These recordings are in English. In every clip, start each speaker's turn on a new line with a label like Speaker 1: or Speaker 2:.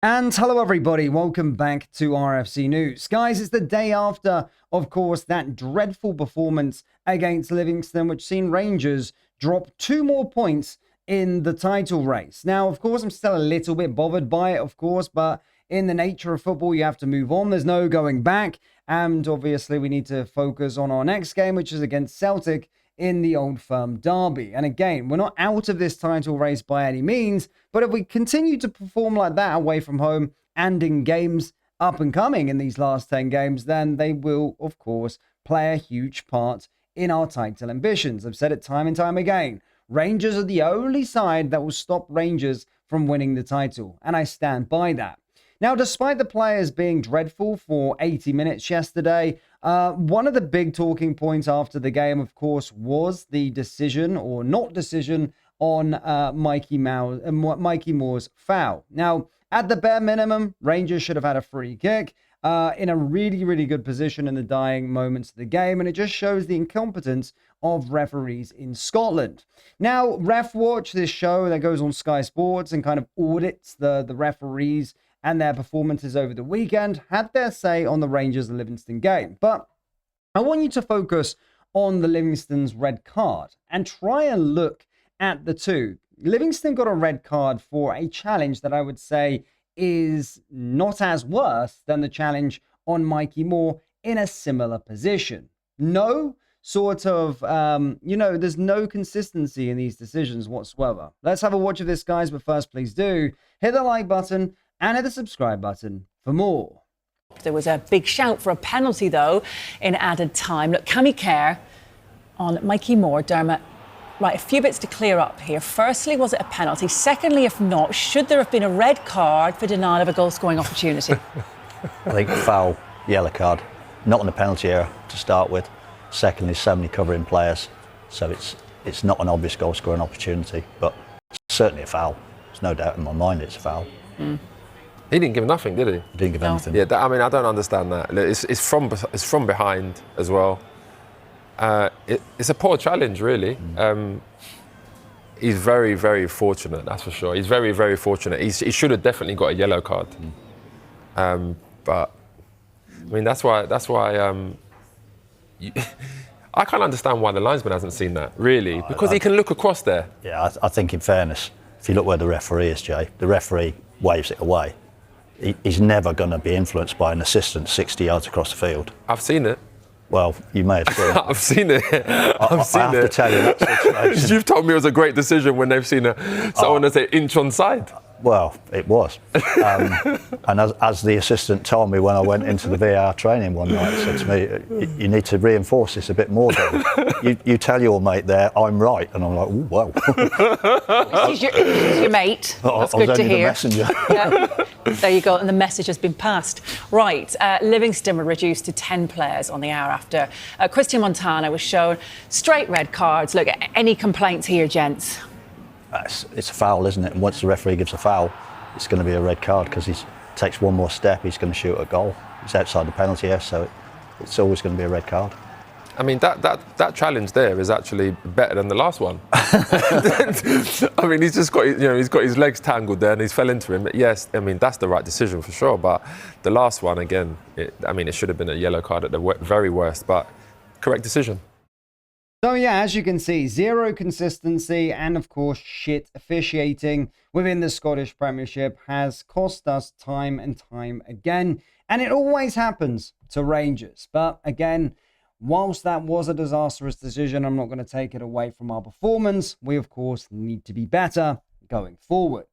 Speaker 1: And hello everybody, welcome back to RFC News. Guys, it's the day after, of course, that dreadful performance against Livingston, which seen Rangers drop 2 more points in the title race. Now, of course, I'm still a little bit bothered by it, of course, but in the nature of football, you have to move on. There's no going back. And obviously, we need to focus on our next game, which is against Celtic in the Old Firm derby. And again, we're not out of this title race by any means, but if we continue to perform like that away from home and in games up and coming in these last 10 games, then they will, of course, play a huge part in our title ambitions. I've said it time and time again. Rangers are the only side that will stop Rangers from winning the title, and I stand by that. Now, despite the players being dreadful for 80 minutes yesterday, one of the big talking points after the game, of course, was the decision or not decision on Mikey Moore's foul. Now, at the bare minimum, Rangers should have had a free kick in a really, really good position in the dying moments of the game, and it just shows the incompetence of referees in Scotland. Now, Ref Watch, this show that goes on Sky Sports and kind of audits the referees and their performances over the weekend, had their say on the Rangers and Livingston game. But I want you to focus on the Livingston's red card and try and look at the two. Livingston got a red card for a challenge that I would say is not as worse than the challenge on Mikey Moore in a similar position. No sort of, there's no consistency in these decisions whatsoever. Let's have a watch of this, guys, but first, please do hit the like button and hit the subscribe button for more.
Speaker 2: There was a big shout for a penalty, though, in added time. Look, can we care on Mikey Moore, Dermot? Right, a few bits to clear up here. Firstly, was it a penalty? Secondly, if not, should there have been a red card for denial of a goal-scoring opportunity?
Speaker 3: I think foul, yellow card. Not on the penalty area to start with. Secondly, so many covering players. So it's not an obvious goal-scoring opportunity, but certainly a foul. There's no doubt in my mind it's a foul.
Speaker 4: Mm. He didn't give nothing, did he?
Speaker 3: He didn't give anything.
Speaker 4: Yeah, I don't understand that. It's from behind as well. It's a poor challenge, really. He's very, very fortunate, that's for sure. He's very, very fortunate. He should have definitely got a yellow card. But I mean, that's why. I can't understand why the linesman hasn't seen that, really, because he can look across there.
Speaker 3: Yeah, I think in fairness, if you look where the referee is, Jay, the referee waves it away. He's never going to be influenced by an assistant 60 yards across the field.
Speaker 4: I've seen it.
Speaker 3: Well, you may have seen it.
Speaker 4: I've seen it.
Speaker 3: I have to tell you, that situation.
Speaker 4: You've told me it was a great decision when they've seen someone that's an inch on side.
Speaker 3: Well, it was. And as the assistant told me when I went into the VAR training one night, he said to me, you need to reinforce this a bit more, David. You tell your mate there, I'm right. And I'm like, ooh, wow.
Speaker 2: This is your mate. That's good to hear.
Speaker 3: The messenger.
Speaker 2: Yeah. There you go. And the message has been passed. Right. Livingston were reduced to 10 players on the hour after Christian Montana was shown straight red cards. Look, any complaints here, gents?
Speaker 3: It's a foul, isn't it? And once the referee gives a foul, it's going to be a red card because he takes one more step, he's going to shoot a goal. It's outside the penalty area, so it's always going to be a red card.
Speaker 4: I mean, that challenge there is actually better than the last one. I mean, he's got his legs tangled there and he's fell into him. But yes, I mean, that's the right decision for sure. But the last one, again, it should have been a yellow card at the very worst, but correct decision.
Speaker 1: So yeah, as you can see, zero consistency and of course shit officiating within the Scottish Premiership has cost us time and time again. And it always happens to Rangers. But again, whilst that was a disastrous decision, I'm not going to take it away from our performance. We of course need to be better going forward.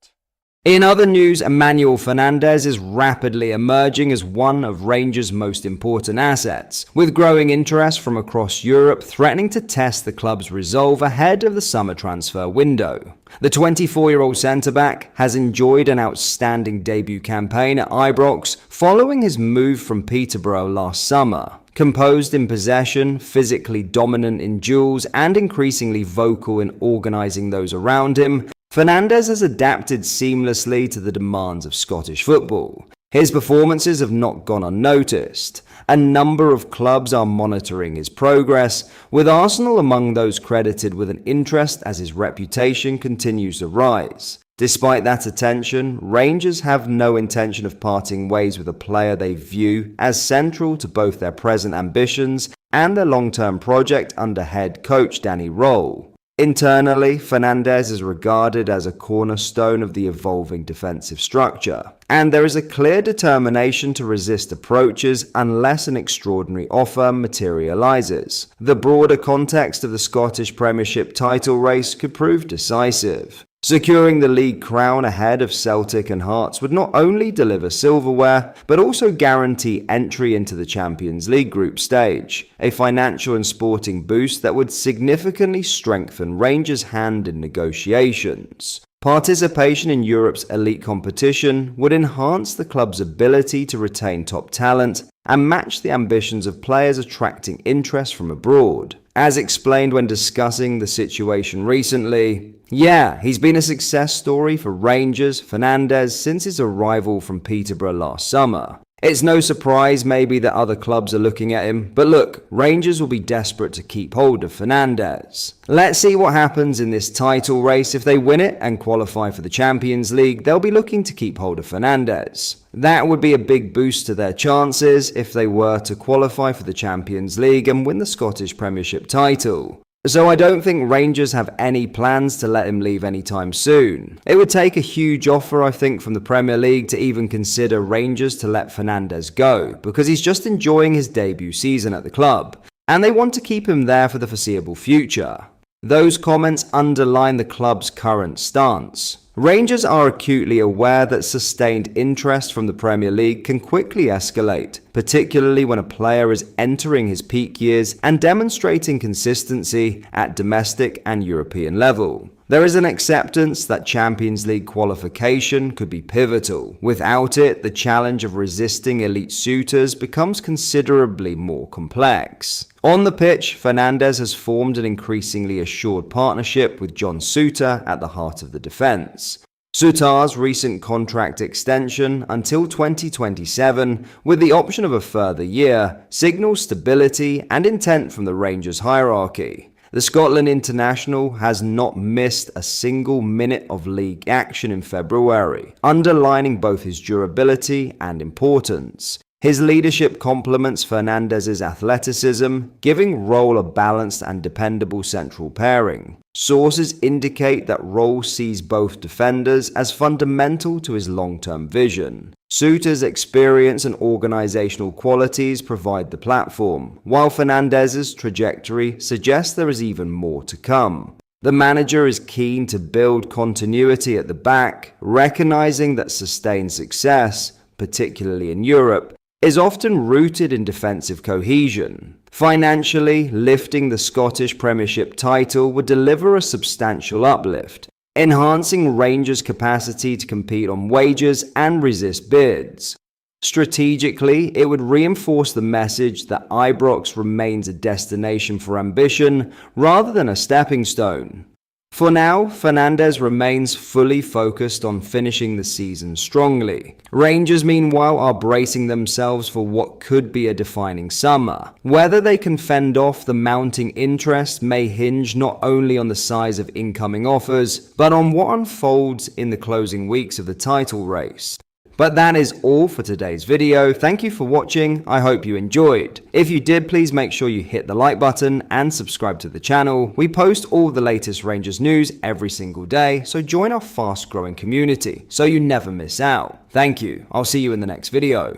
Speaker 1: In other news, Emmanuel Fernandez is rapidly emerging as one of Rangers' most important assets, with growing interest from across Europe threatening to test the club's resolve ahead of the summer transfer window. The 24-year-old centre-back has enjoyed an outstanding debut campaign at Ibrox following his move from Peterborough last summer. Composed in possession, physically dominant in duels, and increasingly vocal in organising those around him, Fernandez has adapted seamlessly to the demands of Scottish football. His performances have not gone unnoticed. A number of clubs are monitoring his progress, with Arsenal among those credited with an interest as his reputation continues to rise.
Speaker 5: Despite that attention, Rangers have no intention of parting ways with a player they view as central to both their present ambitions and their long-term project under head coach Danny Roll. Internally, Fernandez is regarded as a cornerstone of the evolving defensive structure, and there is a clear determination to resist approaches unless an extraordinary offer materialises. The broader context of the Scottish Premiership title race could prove decisive. Securing the league crown ahead of Celtic and Hearts would not only deliver silverware, but also guarantee entry into the Champions League group stage, a financial and sporting boost that would significantly strengthen Rangers' hand in negotiations. Participation in Europe's elite competition would enhance the club's ability to retain top talent and match the ambitions of players attracting interest from abroad. As explained when discussing the situation recently, yeah, he's been a success story for Rangers, Fernandez, since his arrival from Peterborough last summer. It's no surprise maybe that other clubs are looking at him, but look, Rangers will be desperate to keep hold of Fernandez. Let's see what happens in this title race. If they win it and qualify for the Champions League, they'll be looking to keep hold of Fernandez. That would be a big boost to their chances if they were to qualify for the Champions League and win the Scottish Premiership title. So I don't think Rangers have any plans to let him leave anytime soon. It would take a huge offer, I think, from the Premier League to even consider Rangers to let Fernandez go, because he's just enjoying his debut season at the club, and they want to keep him there for the foreseeable future. Those comments underline the club's current stance. Rangers are acutely aware that sustained interest from the Premier League can quickly escalate, particularly when a player is entering his peak years and demonstrating consistency at domestic and European level. There is an acceptance that Champions League qualification could be pivotal. Without it, the challenge of resisting elite suitors becomes considerably more complex. On the pitch, Fernandez has formed an increasingly assured partnership with John Souttar at the heart of the defence. Souttar's recent contract extension until 2027, with the option of a further year, signals stability and intent from the Rangers hierarchy. The Scotland international has not missed a single minute of league action in February, underlining both his durability and importance. His leadership complements Fernandez's athleticism, giving Roll a balanced and dependable central pairing. Sources indicate that Roll sees both defenders as fundamental to his long-term vision. Souttar's experience and organizational qualities provide the platform, while Fernandez's trajectory suggests there is even more to come. The manager is keen to build continuity at the back, recognizing that sustained success, particularly in Europe, is often rooted in defensive cohesion. Financially, lifting the Scottish Premiership title would deliver a substantial uplift, enhancing Rangers' capacity to compete on wages and resist bids. Strategically, it would reinforce the message that Ibrox remains a destination for ambition rather than a stepping stone. For now, Fernandez remains fully focused on finishing the season strongly. Rangers, meanwhile, are bracing themselves for what could be a defining summer. Whether they can fend off the mounting interest may hinge not only on the size of incoming offers, but on what unfolds in the closing weeks of the title race. But that is all for today's video. Thank you for watching. I hope you enjoyed. If you did, please make sure you hit the like button and subscribe to the channel. We post all the latest Rangers news every single day, so join our fast growing community so you never miss out. Thank you. I'll see you in the next video.